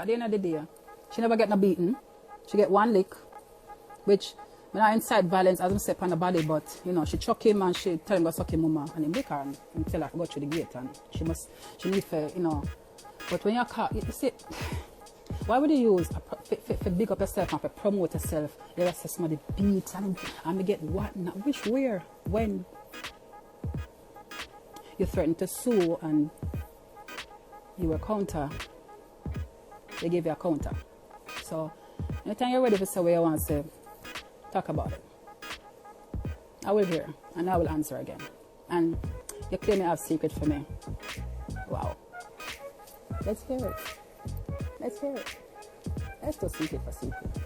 at the end of the day, she never get no beaten. She get one lick, which when I incite violence, as I say, on the body, but you know, she chuck him and she tell him to suck him mama and he break her and tell her to go through the gate and she need to, you know. But when you're caught, you see, why would you use to big up yourself and to promote yourself? You just say somebody beat and me get what? Which where? When? You threaten to sue and you were counter. They gave you a counter. So anytime you're ready to say what you want to say, talk about it. I will hear and I will answer again. And you claim you have secret for me. Wow. Let's hear it. Let's hear it. Let's do secret for secret.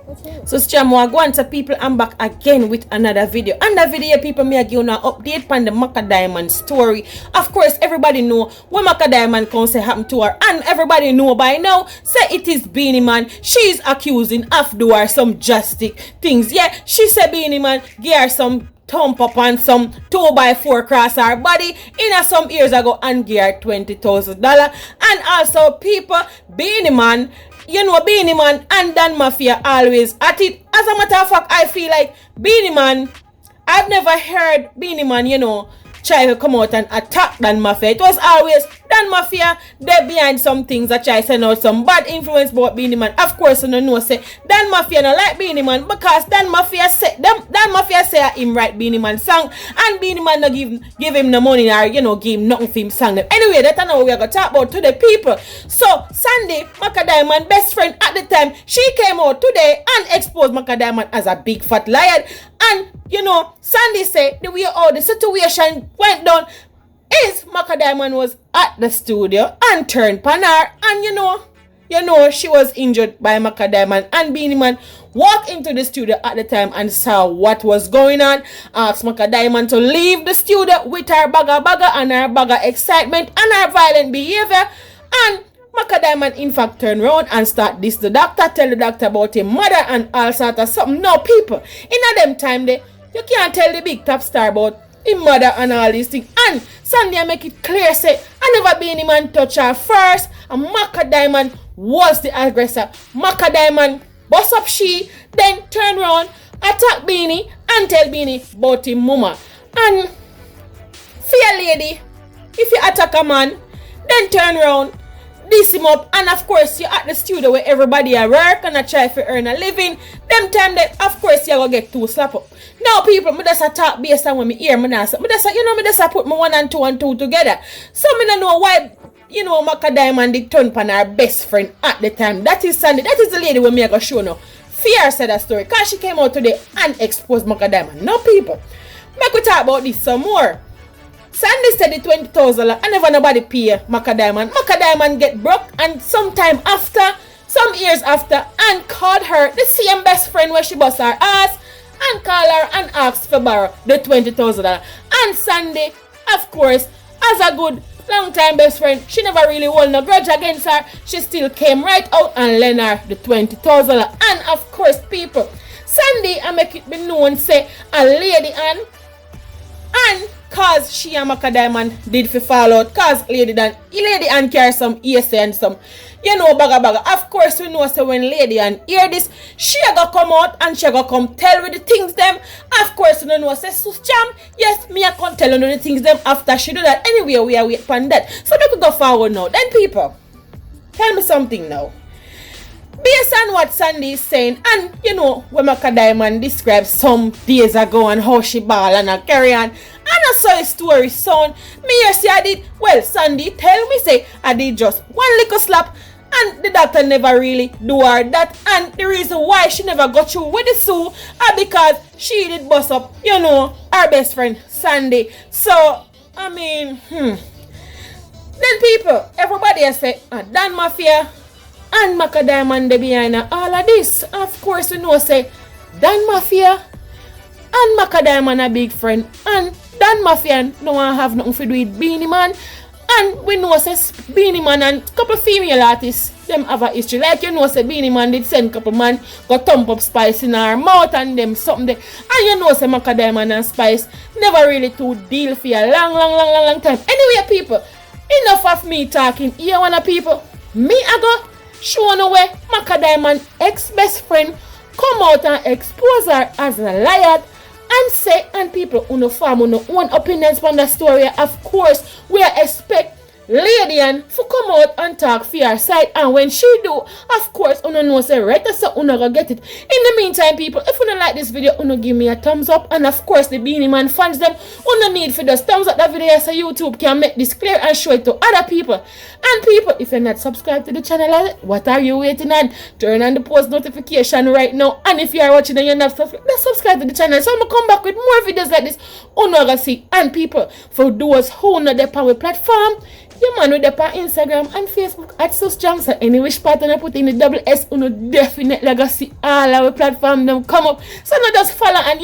Let's hear it. So Schamwa, go on to people, I'm back again with another video. And the video, people, me give you an update on the Macka Diamond story. Of course, everybody know what Macka Diamond can say happened to her. And everybody know by now, say it is Beenie Man. She's accusing of doing some drastic things. Yeah, she said Beenie Man give her some thump up on some 2x4 cross her body in some years ago and give her $20,000. And also, people, Beenie Man, you know, Beenie Man and Dan Mafia always at it. As a matter of fact, I feel like Beenie Man, I've never heard Beenie Man, you know, try to come out and attack Dan Mafia. It was always Dan Mafia, they're behind some things that try to send out some bad influence about Beenie Man. Of course, you know, say Dan Mafia not like Beenie Man because Dan Mafia say him write Beenie Man song and Beenie Man not give him no money or, you know, give him nothing for him song them. Anyway, that's not what we're going to talk about today, people. So, Sandy, Macka Diamond best friend at the time, she came out today and exposed Macka Diamond as a big fat liar. And, you know, Sandy said the way all the situation went down is Macka Diamond was at the studio and turned pan her. And, you know, she was injured by Macka Diamond. And Beenie Man walked into the studio at the time and saw what was going on. Asked Macka Diamond to leave the studio with her bagger and her bagger excitement and her violent behavior. And Macka Diamond in fact turned around and start this the doctor, tell the doctor about his mother and all sort of something. No, people, in a them time they, you can't tell the big top star about his mother and all these things. And Sandy make it clear, say, I never Beenie Man touch her first, and Macka Diamond was the aggressor. Macka Diamond bust up she, then turn around, attack Beenie, and tell Beenie about his mama. And fear lady, if you attack a man, then turn around, diss him up, and of course you're at the studio where everybody at work and I try to earn a living. Them time that of course you're gonna get 2 slap up. Now people, me just talk based on when me hear me just put my 1 and 2 and 2 together. So me don't know why, you know, Macka Diamond did turn upon her best friend at the time. That is Sandy. That is the lady when me I go show now. Fear said that story because she came out today and exposed Macka Diamond. Now people, make we talk about this some more. Sandy said the $20,000 and never nobody pay Macka Diamond. Macka Diamond get broke and sometime after, some years after, and called her the same best friend where she bust her ass and call her and ask for borrow the $20,000. And Sandy, of course, as a good long time best friend, she never really hold no grudge against her. She still came right out and lent her the $20,000. And of course, people, Sandy, I make it be known, say, a lady and cause she and Macka Diamond did fi fall out, cause lady and carry some ESA and some, you know, bagga. Of course we know say when lady and hear this, she go come out and she go come tell with the things them. Of course we know say Sus Jam, yes, me I come tell you the things them after she do that. Anyway, we are wait for that. So we could go forward now. Then people, tell me something now. Based on what Sandy is saying, and you know, when Macka Diamond described some days ago and how she ball and a carry on, and I saw a story sound, me here say I did, well, Sandy tell me say I did just one little slap, and the doctor never really do her that, and the reason why she never got through with the sue are because she did bust up, you know, her best friend, Sandy. So, I mean, then people, everybody has said, Dan Mafia and Macka Diamond they behind all of this. Of course we know say Dan Mafia and Macka Diamond a big friend, and Dan Mafia no one have nothing to do with Beenie Man, and we know say Beenie Man and couple female artists them have a history. Like you know say Beenie Man did send couple man go thump up Spice in her mouth and them something there, and you know say Macka Diamond and Spice never really to deal for a long time. Anyway people, enough of me talking. You wanna people, me I go showing away Macka Diamond ex-best friend come out and expose her as a liar and say, and people who form who own opinions on the story. Of course, we expect Lady Ann to come out and talk for her side, and when she do, of course, you know say right, so you go get it. In the meantime, people, if you don't like this video, you give me a thumbs up, and of course, the Beenie Man fans them, you no need for those thumbs up that video so YouTube can make this clear and show it to other people. And people, if you're not subscribed to the channel, what are you waiting on? Turn on the post notification right now, and if you are watching and you're not subscribed, let's subscribe to the channel so I'm gonna come back with more videos like this. You know gonna see. And people, for those who know the power platform, you man with the on Instagram and Facebook at Sus Jam. So any wish pattern I put in the double S, you definitely gonna see all our platform them come up. So not just follow and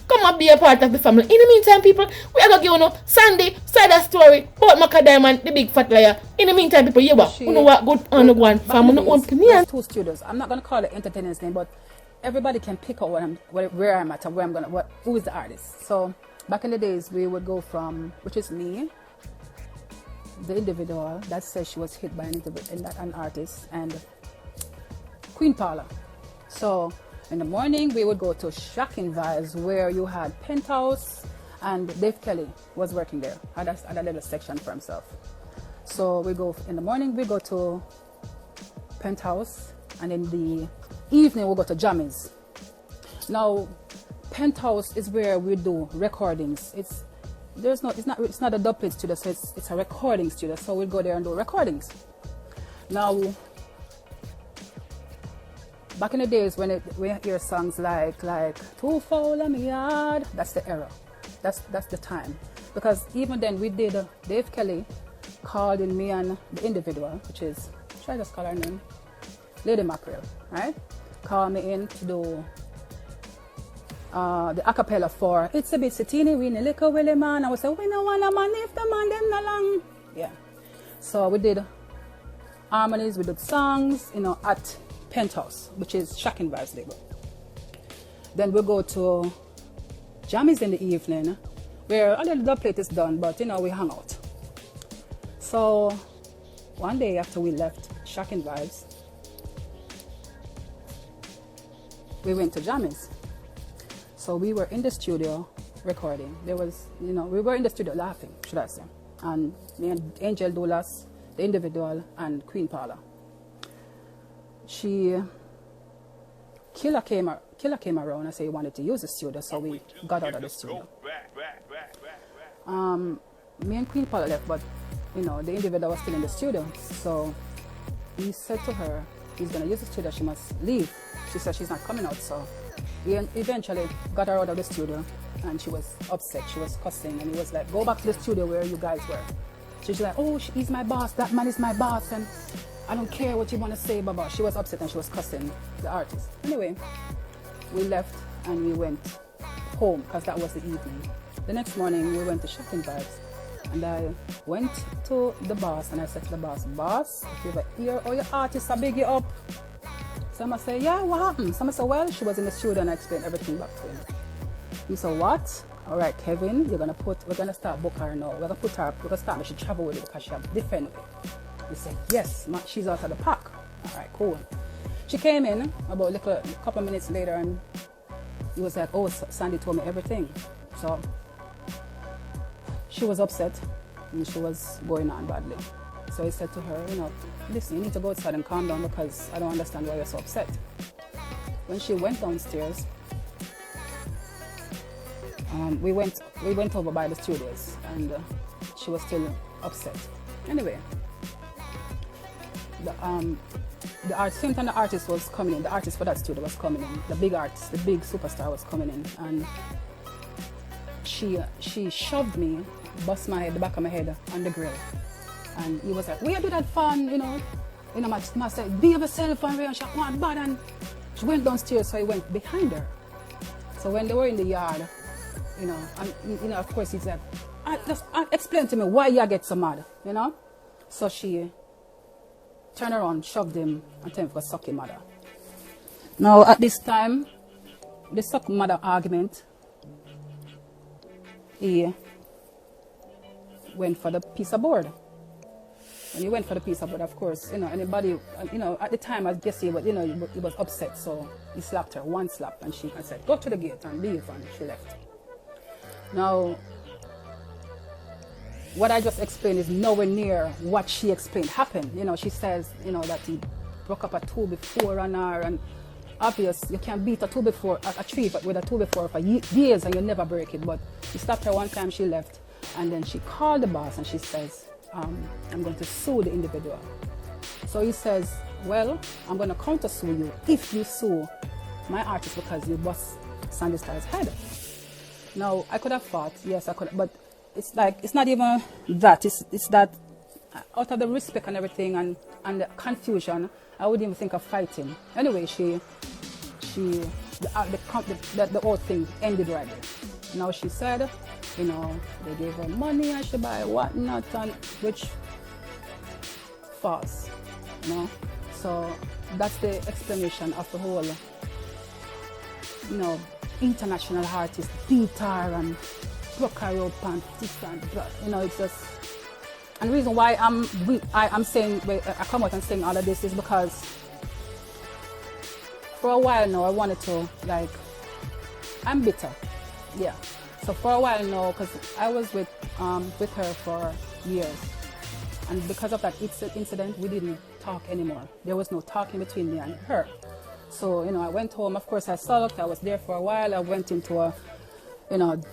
come and be a part of the family. In the meantime, people, we are gonna give Sandy side of story about Macka Diamond, the big fat liar. In the meantime, people, you know what good on the one family on opinion. Two studios. I'm not gonna call it entertainers name, but everybody can pick out where I'm at and where I'm gonna who is the artist. So back in the days we would go from, which is me, the individual that says she was hit by an artist, and Queen Paula. So in the morning we would go to Shocking Vibes where you had Penthouse, and Dave Kelly was working there, had a little section for himself. So we go in the morning, we go to Penthouse, and in the evening we'll go to Jammies. Now Penthouse is where we do recordings. It's not a dubplate studio, so it's a recording studio. So we'll go there and do recordings. Now, back in the days when we hear songs like "Too Foul in Me Yard," that's the era. That's the time. Because even then we did Dave Kelly called in me and the individual, which is, should I just call her name? Lady Mackerel, right? Called me in to do the acapella for "It's a Bit Satini, we Liquor Willie Man." I was like, we no want a man if the man them not long. Yeah. So we did harmonies, we did songs, at Penthouse, which is Shocking Vibes label. Then we'll go to Jammies in the evening, where a little dubplate is done, but we hang out. So one day after we left Shocking Vibes, we went to Jammies. So we were in the studio recording. There was, we were in the studio laughing, should I say. And me and Angel Doulas, the individual, and Queen Paula. Killer came around and said he wanted to use the studio, so we got out of the studio. Me and Queen Paula left, but the individual was still in the studio. So he said to her, he's gonna use the studio, she must leave. She said she's not coming out, so we eventually got her out of the studio, and she was upset, she was cussing, and he was like, go back to the studio where you guys were. She's like, oh, he's my boss, that man is my boss, and I don't care what you want to say, Baba. She was upset and she was cussing the artist. Anyway, we left and we went home because that was the evening. The next morning we went to Shocking Vibes, and I went to the boss and I said to the boss, if you ever hear all your artists are big you up. Someone say, yeah, what happened? Someone said, well, she was in the studio and I explained everything back to him. He said, what? All right, Kevin, we're gonna start book her now. We're gonna start me. She travel with it because she have different way. He said, yes, she's out of the park. All right, cool. She came in about a couple of minutes later, and he was like, oh, Sandy told me everything. So she was upset and she was going on badly. So he said to her, listen, you need to go outside and calm down because I don't understand why you're so upset. When she went downstairs, we went over by the studios, and she was still upset. Anyway, same time the artist was coming in, the artist for that studio was coming in, the big artist, the big superstar was coming in, and she shoved me, bust the back of my head on the grill, and he was like, we do that fun, my said, be yourself, and she went bad, and she went downstairs, so he went behind her. So when they were in the yard, of course he's like, explain to me why you get so mad, So she turned around, shoved him, and told him to suck his mother. Now at this time, the suck mother argument, he went for the piece of board. when he went for the pizza, but of course, anybody, at the time, I guess he was upset, so he slapped her, one slap, and she said, go to the gate and leave, and she left. Now, what I just explained is nowhere near what she explained happened. She says, that he broke up a 2 before on her, and obvious, you can beat a 3 with a 2 before for years and you never break it, but he stopped her one time, she left, and then she called the boss and she says, I'm going to sue the individual. So he says, well, I'm going to counter sue you if you sue my artist because you bust Sandy Star's head. Now, I could have fought, yes, I could, but it's not even that. It's that out of the respect and everything and the confusion, I wouldn't even think of fighting. Anyway, the whole thing ended right there. Now she said, they gave her money and she buy whatnot, and which false, So that's the explanation of the whole, international artist beat her and broke her up and this and that. It's just. And the reason why I'm saying, I come out and saying all of this is because for a while now I wanted to, I'm bitter. Yeah. So for a while now, because I was with her for years. And because of that incident, we didn't talk anymore. There was no talking between me and her. So, I went home. Of course, I sulked. I was there for a while. I went into a,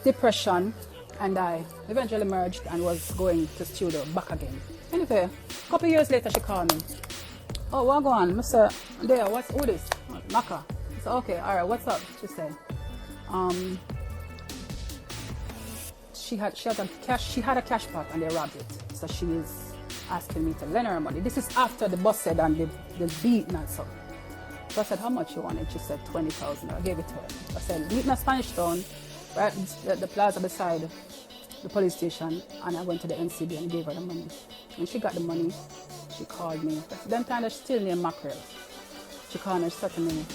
depression. And I eventually merged and was going to studio back again. Anyway, a couple of years later, she called me. Oh, what going on? Mr. There, who this? Macka. I said, okay, all right, what's up? She said, she had a cash pot and they robbed it. So she is asking me to lend her money. This is after the boss said and the beating and so. So I said, how much you wanted? She said, 20,000. I gave it to her. I said, meet in a Spanish Town, right at the plaza beside the police station, and I went to the NCB and gave her the money. When she got the money, she called me. Then time that she still named Mackerel. She called me and she said to me,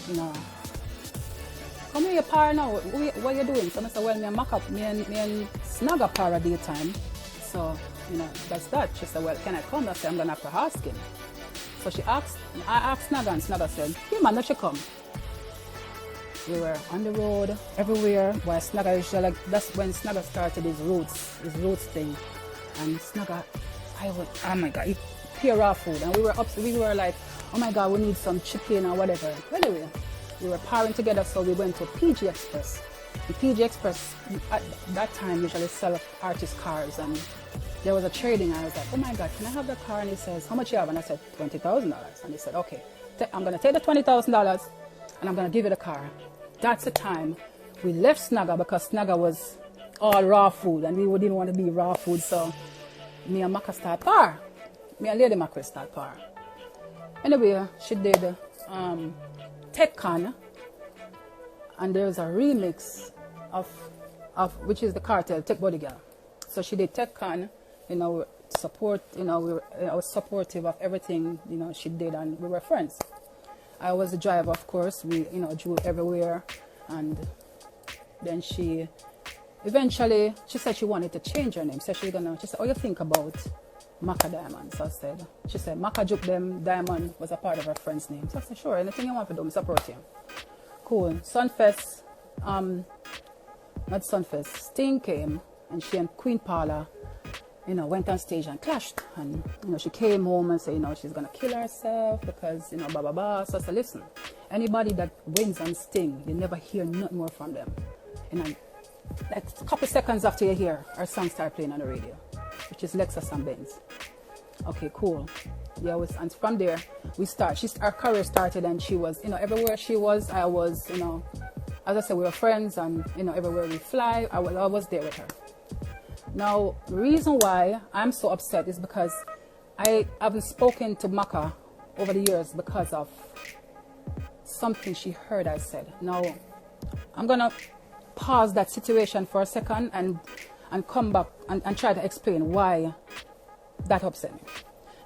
come here, par now, what are you doing? So I said, well, me and Macka, me and Snag a par a daytime. So, that's that. She said, well, can I come? I said, I'm going to have to ask him. So I asked Snagga, and Snagga said, yeah man, let you come. We were on the road, everywhere, while Snagga usually, that's when Snagga started his roots thing. And Snagga, oh my God, he pure raw food. And we were like, oh my God, we need some chicken or whatever. Anyway, we were parring together, so we went to PG Express. The PG Express, at that time, usually sell artist cars, and there was a trading. I was like, oh my God, can I have the car? And he says, how much you have? And I said, $20,000. And he said, okay, I'm going to take the $20,000 and I'm going to give you the car. That's the time we left Snagga because Snagga was all raw food and we didn't want to be raw food. So me and Macka start par. Me and Lady Macka start par. Anyway, she did TechCon, and there was a remix of which is the Cartel, Tech Body Girl. So she did TechCon, support, I was supportive of everything, she did, and we were friends. I was the driver, of course. We, drove everywhere, and then she said she wanted to change her name. So she said, oh, you think about Macka Diamond? So she said, Macka Juke them, Diamond was a part of her friend's name. So I said, sure, anything you want to do, I support you. Cool. Sunfest, not Sunfest, Sting came, and she and Queen Paula, went on stage and clashed. And, she came home and said, she's going to kill herself because, blah, blah, blah. So I said, listen, anybody that wins on Sting, you never hear nothing more from them. Like a couple seconds after you hear, our song started playing on the radio, which is Lexus and Benz. Okay, cool. Yeah, and from there, our career started, and she was, everywhere she was, I was, as I said, we were friends, and, everywhere we fly, I was there with her. Now, the reason why I'm so upset is because I haven't spoken to Macka over the years because of something she heard I said. Now, I'm going to pause that situation for a second and come back and try to explain why that upset me.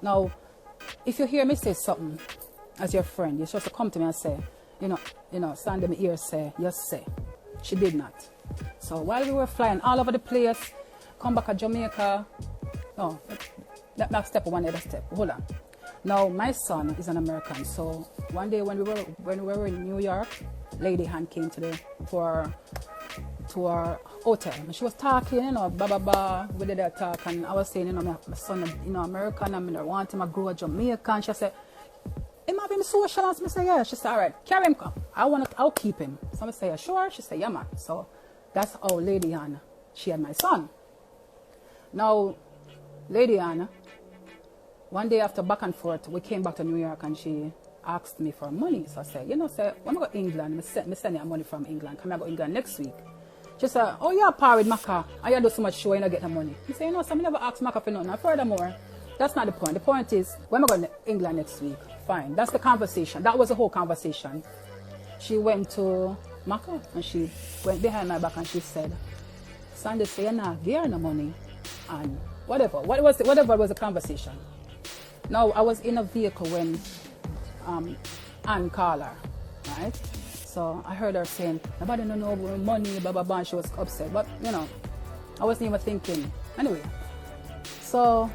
Now, if you hear me say something as your friend, you're supposed to come to me and say, stand in my ear, say, yes, say. She did not. So while we were flying all over the place, come back to Jamaica, let me step one other step. Hold on. Now my son is an American, so one day when we were in New York, Lady Han came to our hotel, and she was talking, you know, blah blah blah. We did that talk, and I was saying, you know, my son, you know, American, and I want him to grow up Jamaican. She said, "Him have him social?" I said, "Yeah." She said, "All right, carry him, come. I'll keep him." So I said, "Yeah, sure." She said, "Yeah, man." So that's how Lady Han, she had my son. Now, Lady Han, one day after back and forth, we came back to New York, and she asked me for money. So I said, "You know, sir, when I go to England, I send you money from England. Come I go to England next week." She said, "Oh, you're a par with Macka, and you do so much show, you don't get the money." I said, "You know, so I never asked Macka for nothing. And furthermore, that's not the point. The point is, when I go to England next week, fine. That's the conversation. That was the whole conversation. She went to Macka, and she went behind my back, and she said, "Sandy, say you're not getting no money," and whatever was the conversation. Now, I was in a vehicle when Anne called her, right? So I heard her saying, "Nobody don't know about money, blah, blah, blah," and she was upset. But, you know, I wasn't even thinking. Anyway, so,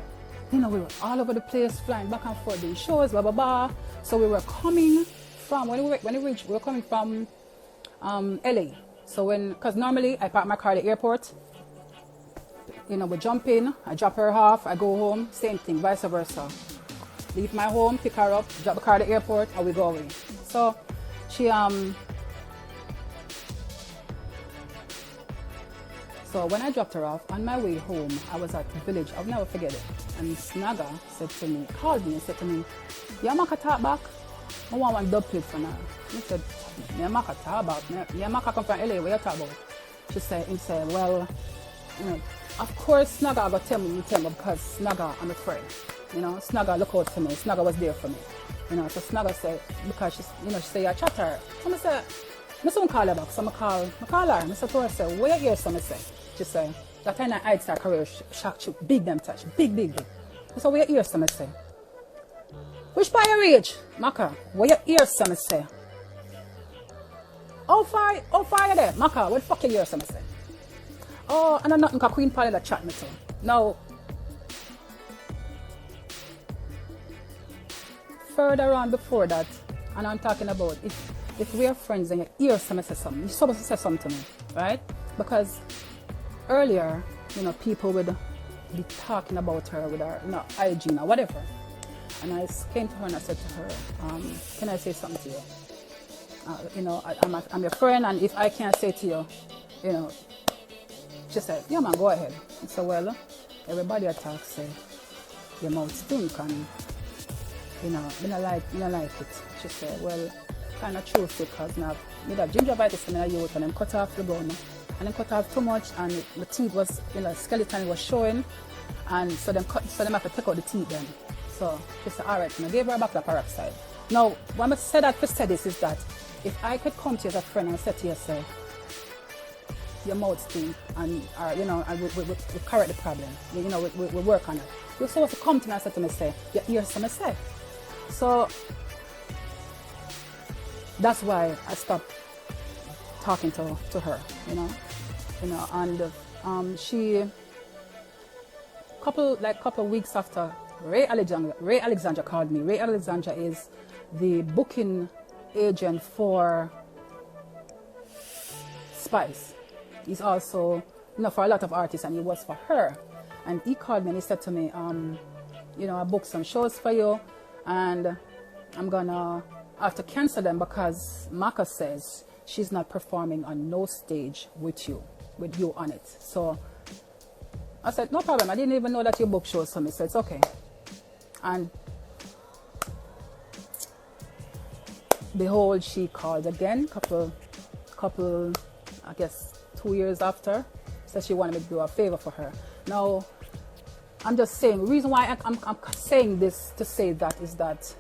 you know, we were all over the place, flying back and forth, doing shows, blah, blah, blah. So we were coming from, when we reached, we were coming from LA. So because normally I park my car at the airport, you know, we jump in, I drop her off, I go home, same thing, vice versa. Leave my home, pick her up, drop the car at the airport, and we go away. So she, so when I dropped her off, on my way home, I was at the village, I'll never forget it. And Snagga said to me, called me and said to me, "Yeah, Macka talk back? I want one dub plate for now." I said, "Yeah, Macka talk back. Yeah, Macka come from LA, what you talk about?" He said, "Well, you know, of course Snagga got tell me because Snagga, I'm a friend. You know, Snagga look out for me. Snagga was there for me. You know, so Snagga said, because she said, "You chat her." So I said, "I soon call her back." So I call her. I said to her, "Where you hear something say?" She said, "That time I start career shock you, big them touch, big. I said, "Where you hear something say?" "Which part you reach?" "Macka, where you hear something say?" How far you there?" "Macka, what the fuck you hear something say?" "Oh, and I'm nothing because Queen Polly that chat me to." Now, further on before that, and I'm talking about if we are friends and you hear somebody say something, you're supposed to say something to me, right? Because earlier, you know, people would be talking about her with her, you know, hygiene or whatever. And I came to her and I said to her, "Can I say something to you? You know, I'm your friend, and if I can't say to you, you know," she said, "Yeah, man, go ahead." I said, "Well, everybody attacks say your mouth stink, and you know, I don't like it." She said, "Well, kind of true, because now with that gingivitis in the youth, and then cut off the bone, and then cut off too much, and the teeth was, you know, skeleton was showing, and so them have to take out the teeth then." So she said, "All right," and I gave her back the peroxide. Now, when I said that for say this is that if I could come to you as a friend and say to you, say, "Your mouth stink," and you know, and we correct the problem, you know, we work on it. You're supposed to come to me and say to me, say, "You hear something say." So that's why I stopped talking to her, you know, and she couple weeks after Ray Alexandra called me. Ray Alexandra is the booking agent for Spice. He's also, you know, for a lot of artists, and he was for her. And he called me and he said to me, "You know, I booked some shows for you, and I'm gonna have to cancel them because Macka says she's not performing on no stage with you on it." So I said, "No problem. I didn't even know that you booked shows for me, so it's okay." And behold, she called again, couple, I guess 2 years after, said she wanted me to do a favor for her. Now, I'm just saying, the reason why I'm saying this to say that is that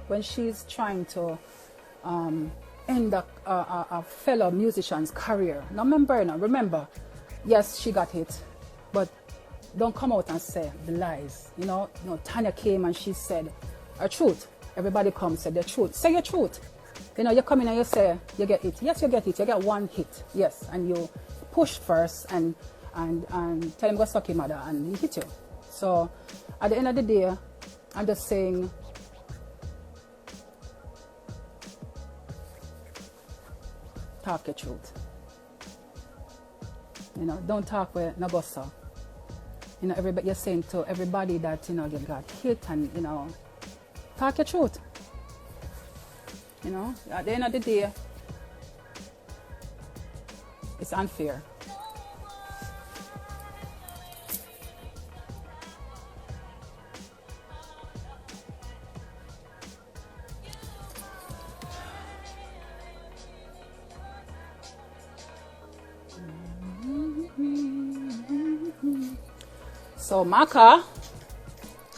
when she's trying to end a fellow musician's career, now remember, yes, she got hit, but don't come out and say the lies. You know, Tanya came and she said her truth. Everybody comes said their truth. Say your truth. You know, you come in and you say you get hit. Yes, you get hit. You get one hit. Yes, and you push first and tell him go suck your mother, and he hit you. So at the end of the day, I'm just saying, talk your truth. You know, don't talk with no gossip. You know, everybody, you're saying to everybody that, you know, you got hit, and, you know, talk your truth. You know, at the end of the day, it's unfair. So, Macka,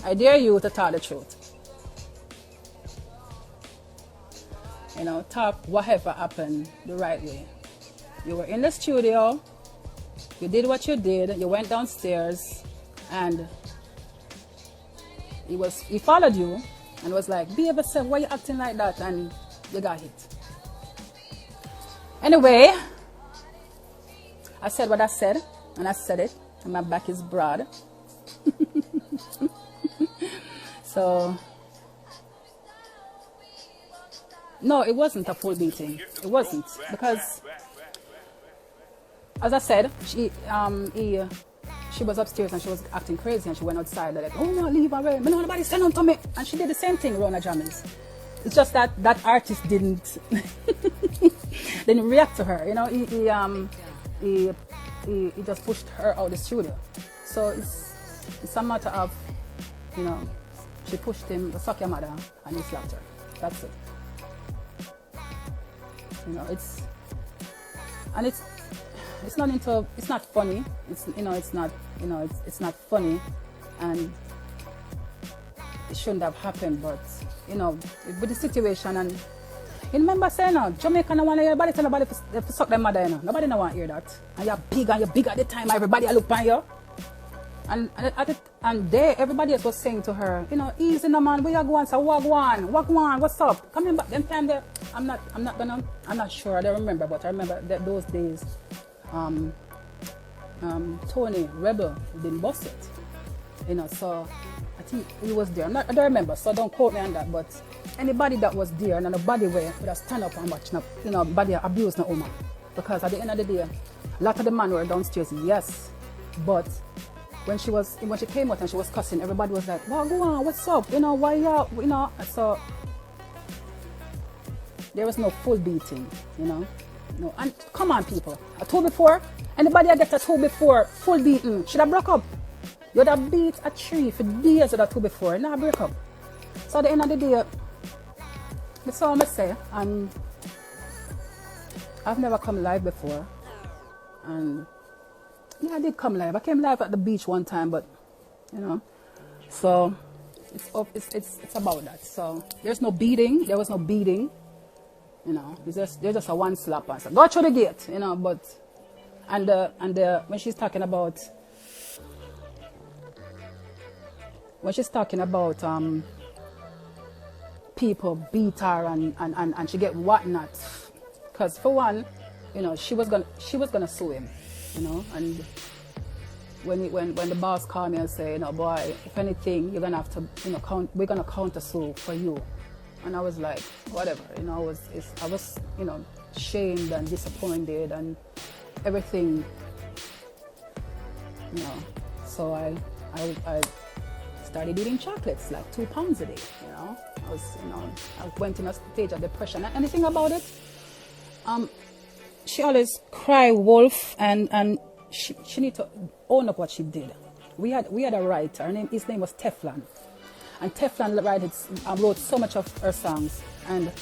I dare you to tell the truth. You know, talk whatever happened the right way. You were in the studio, you did what you did, you went downstairs, and he followed you and was like, behave yourself, why you acting like that? And you got hit. Anyway, I said what I said, and I said it, and my back is broad. So, no, it wasn't a full beating. It wasn't, because, as I said, she was upstairs and she was acting crazy, and she went outside like, oh no, leave her, no, nobody stand on to me, and she did the same thing, Rona Jammins. It's just that that artist didn't react to her. You know, he just pushed her out of the studio. So it's a matter of, you know, she pushed him, suck your mother, and he slapped her. That's it. You know, it's not funny. It's not funny, and it shouldn't have happened. But you know, with the situation, and you remember saying, no, Jamaica no want to hear nobody tell nobody to suck their mother. You know, nobody no want to hear that. And you're big at the time. Everybody look by you. And there, everybody else was saying to her, you know, easy no man, where you going? So wagwan, what's up? Coming back. Them time there, I'm not sure. I don't remember, but I remember that those days, Tony Rebel didn't bust it, you know. So I think he was there. I don't remember, so don't quote me on that. But anybody that was there and nobody would have stand up and watch, you know, body abuse no woman, because at the end of the day, a lot of the men were downstairs, yes, but when she came out and she was cussing, everybody was like, "Well, go on, what's up? You know, why you know?" So there was no full beating, you know. No, and come on, people. A two before, anybody that get a two before full beating should have broke up. You'd have beat a tree for days with a two before, and now break up. So at the end of the day, that's all I say. And I've never come live before, and yeah, I did come live. I came live at the beach one time, but you know, so it's about that. So there's no beating. There was no beating. You know, there's just a one slap and so go through the gate. You know, but and when she's talking about people beat her and she get whatnot, because for one, you know, she was gonna sue him. You know, and when the boss called me and said, you know, boy, if anything, you're gonna have to, you know, we're gonna counter sue for you, and I was like, whatever, you know, I was, you know, shamed and disappointed and everything, you know. So I started eating chocolates, like 2 pounds a day. You know, I went in a stage of depression. And anything about it, she always cry wolf, and she need to own up what she did. We had a writer, his name was Teflon, and Teflon wrote so much of her songs, and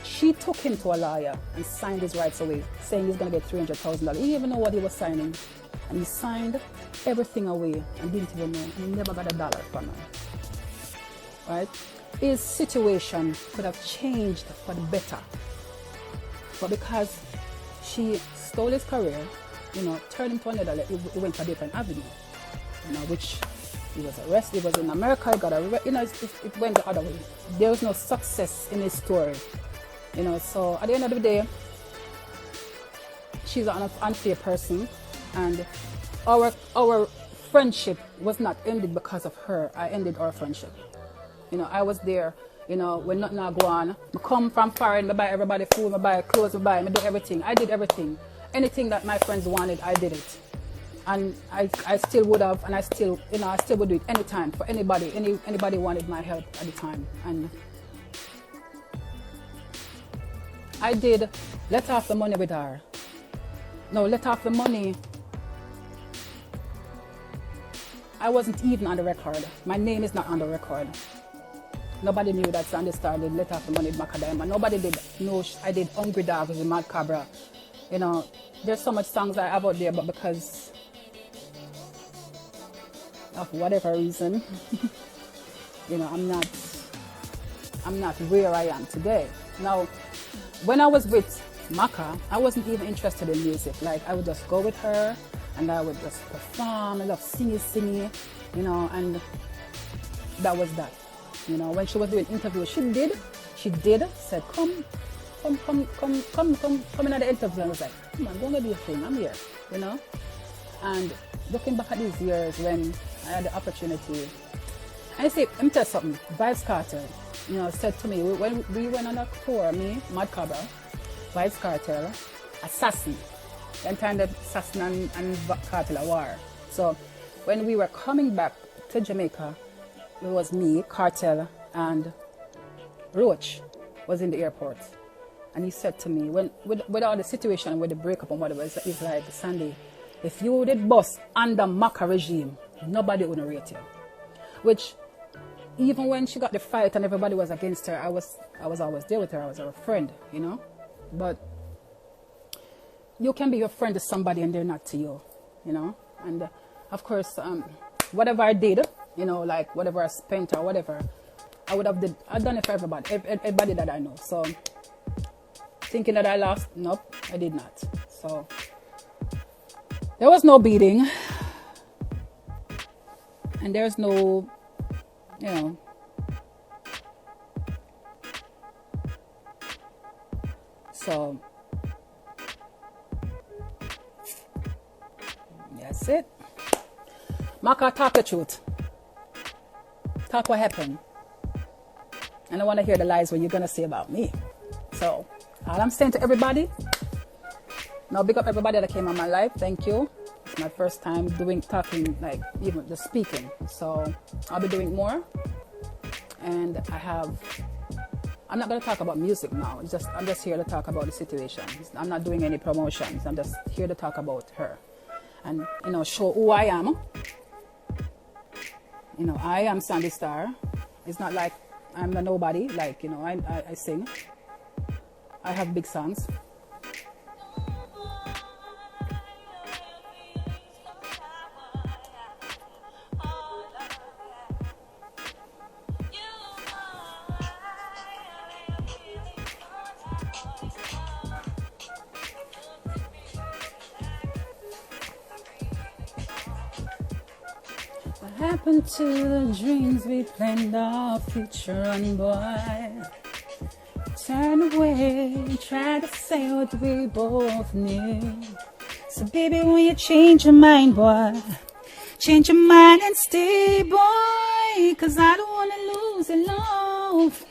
she took him to a lawyer and signed his rights away, saying he's gonna get $300,000. He didn't even know what he was signing, and he signed everything away and didn't even know, and he never got $1 from her. Right? His situation could have changed for the better, but because she stole his career, you know, turned him to another level, he went to a different avenue, you know, which he was arrested. He was in America, he got arrested, you know, it went the other way. There was no success in his story, you know. So at the end of the day, she's an unfair person, and our friendship was not ended because of her. I ended our friendship. You know, I was there, you know, when nothing I go on. I come from foreign, I buy everybody food, I buy clothes, I do everything. I did everything. Anything that my friends wanted, I did it. And I still would have, and I still, you know, I still would do it anytime for anybody. Anybody wanted my help at the time. And I did let off the money with her. No, let off the money. I wasn't even on the record. My name is not on the record. Nobody knew that Sandy Star did let off the money with Macka Diamond. Nobody did know I did Hungry Dog with Mad Cabra. You know, there's so much songs I have out there, but because of whatever reason, you know, I'm not where I am today. Now, when I was with Macka, I wasn't even interested in music. Like, I would just go with her and I would just perform. I love singing, you know, and that was that. You know, when she was doing interviews, she did, said, come in at the interview. I was like, come on, don't do your thing, I'm here, you know. And looking back at these years when I had the opportunity, and I say, let me tell you something, Vybz Kartel, you know, said to me, when we went on a tour, me, Mad Cabra, Vybz Kartel, Assassin, the time that Assassin and Kartel are war. So when we were coming back to Jamaica, it was me, Kartel, and Roach was in the airport. And he said to me, with all the situation with the breakup and whatever, he's like, Sandy, if you did bust under Macka regime, nobody would rate you. Which, even when she got the fight and everybody was against her, I was always there with her. I was her friend, you know. But you can be your friend to somebody and they're not to you, you know. And of course, whatever I did, you know, like whatever I spent or whatever, I've done it for everybody that I know. So thinking that I lost, nope, I did not. So there was no beating, and there's no, you know, so that's it. Macka, talk the truth. Talk what happened. And I want to hear the lies what you're going to say about me. So, all I'm saying to everybody, now big up everybody that came on my life. Thank you. It's my first time talking, like even just speaking. So, I'll be doing more. And I'm not going to talk about music now. I'm just here to talk about the situation. I'm not doing any promotions. I'm just here to talk about her. And, you know, show who I am. You know, I am Sandy Star. It's not like I'm a nobody. Like, you know, I sing. I have big songs. What happened to the dreams we planned our future on, boy? Turn away, try to say what we both knew. So baby, when you change your mind, boy, change your mind and stay, boy, 'cause I don't wanna lose your love.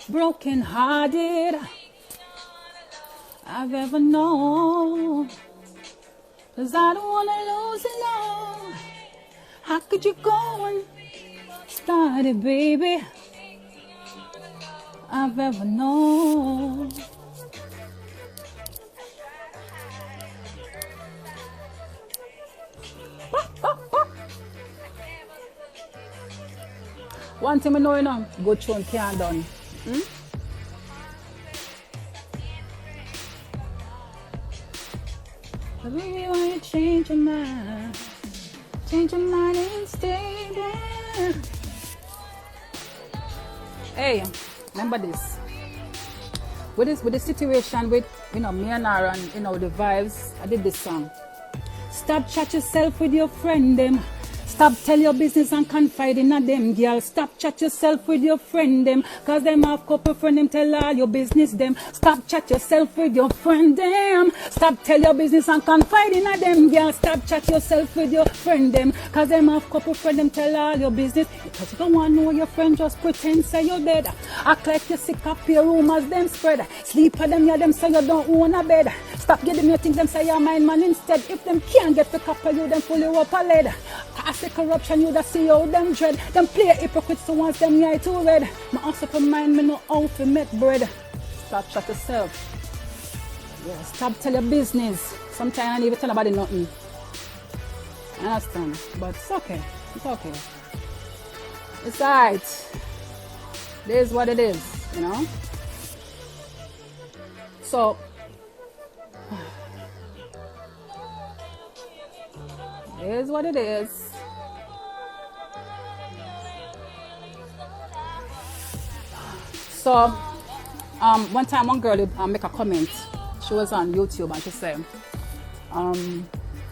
Broken hearted I've ever known, 'cause I don't wanna lose your love. How could you go and start it, baby? I've ever known. One thing I know, you know, good tune can't done. Baby, why you change your mind? Change your mind and stay there. Hey, remember this. With the situation with, you know, me and her and, you know, the vibes, I did this song. Stop chat yourself with your friend them. Stop tell your business and confide in a them, girl. Stop chat yourself with your friend them, cause them have couple friend them tell all your business them. Stop chat yourself with your friend them. Stop tell your business and confide in a them, girl. Stop chat yourself with your friend them, cause them have couple friend them tell all your business. Because you don't want to know your friend, just pretend say you're dead. Act like you're sick up your rumors them spread. Sleep at them, yeah, them say you don't own a bed. Stop getting your things them say you're mind man instead. If them can't get the couple you, them pull you up a lead. Cause the corruption you that see how them dread. Them play hypocrites to once them eye too red. My also for mind me know how to make bread. Stop chat yourself. Yeah, stop tell your business. Sometimes I don't even tell nobody nothing. I understand, but it's okay. It's okay. It's alright. It is what it is, you know. So it is what it is. So one time one girl make a comment. She was on YouTube and she said,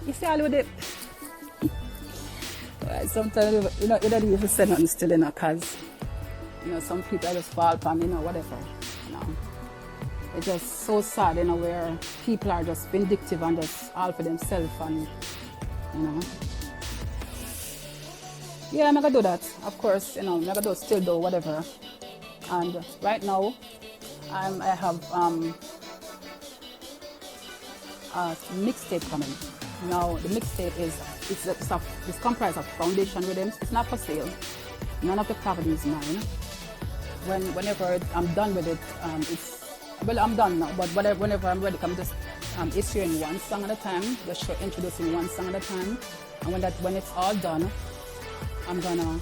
you see all with it. Sometimes you don't even say nothing still, you know, cause some people just fall from whatever, It's just so sad, where people are just vindictive and just all for themselves, and yeah, I'm gonna do that, of course, I'm gonna still do whatever. And right now I have a mixtape coming. Now the mixtape it's comprised of foundation rhythms. It's not for sale. None of the property is mine. Whenever I'm done with it, I'm done now. But whenever I'm ready, I'm just issuing one song at a time. Just introducing one song at a time. And when it's all done, I'm gonna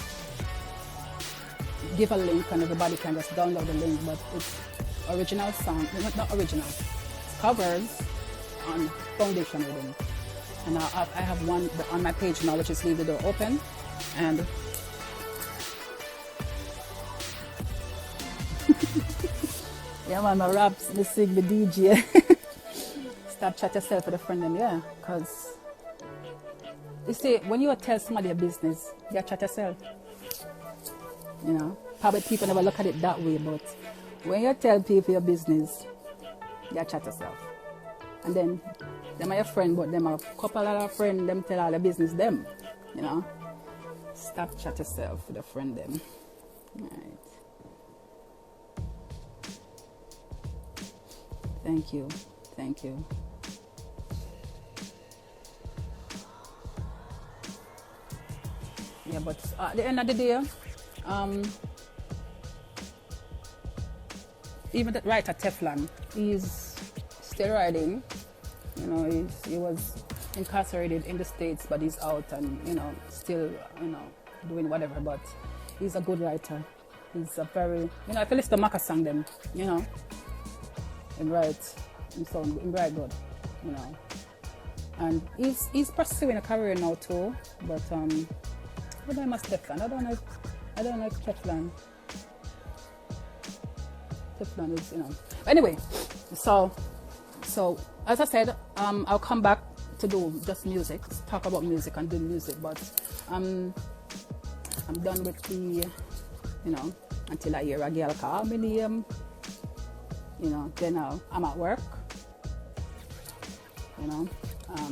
give a link and everybody can just download the link. But it's original song, not original. It's covers on foundation rhythm. And I have one on my page now, which is Leave the Door Open. And yeah, man, my raps, me sing, the DJ. Stop chat yourself with a friend them, yeah. Because you see, when you tell somebody your business, you chat yourself. Probably people never look at it that way, but when you tell people your business, you chat yourself. And then them are your friend, but them are a couple of friends, them tell all the business them, Stop chat yourself with a friend them. Alright. Thank you. Yeah, but at the end of the day, even the writer Teflon, he's still writing. He was incarcerated in the States, but he's out and still doing whatever. But he's a good writer. He's a very if you listen to Macka song them, and write and sound very good, And he's pursuing a career now too. But what am I Teflon? I don't know if Teflon is Anyway, so as I said, I'll come back to do just music, talk about music and do music, but I'm done with the until I hear a girl call me name, then I'm at work,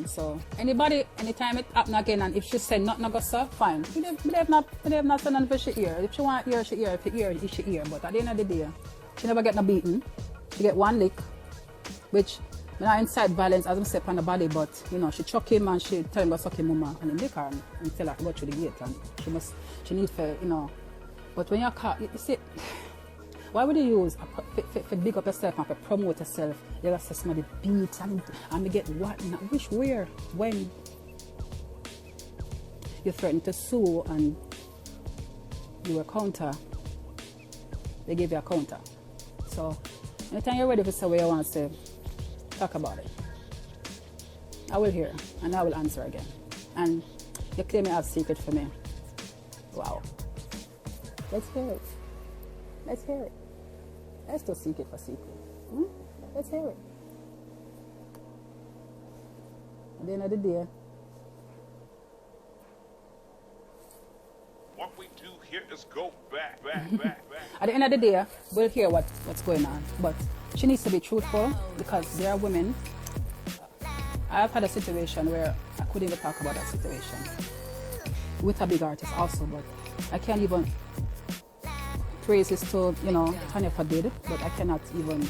so anybody, anytime it happen again, and if she said nothing go so fine, we have not said nothing for she hear. If she want hear, she hear. If she hear, she hear. But at the end of the day, she never get no beaten. She get one lick, which not inside violence as I said on the body, but she chuck him and she tell him to suck him mama and in the car and tell her to go through the gate, and she need for But when you see, why would you use for big up yourself and for promote yourself? You just say somebody beat and get what? Which, where, when? You threaten to sue and you were counter. They give you a counter. So anytime you're ready for say what you want to say, talk about it. I will hear and I will answer again. And you claim you have secret for me. Wow. Let's hear it. Let's hear it. Let's do secret for secret. Let's hear it. At the end of the day, What we do here is go back. At the end of the day, we'll hear what's going on. But she needs to be truthful because there are women. I've had a situation where I couldn't even talk about that situation with a big artist also, but I can't even praise this to, Tanya did, but I cannot even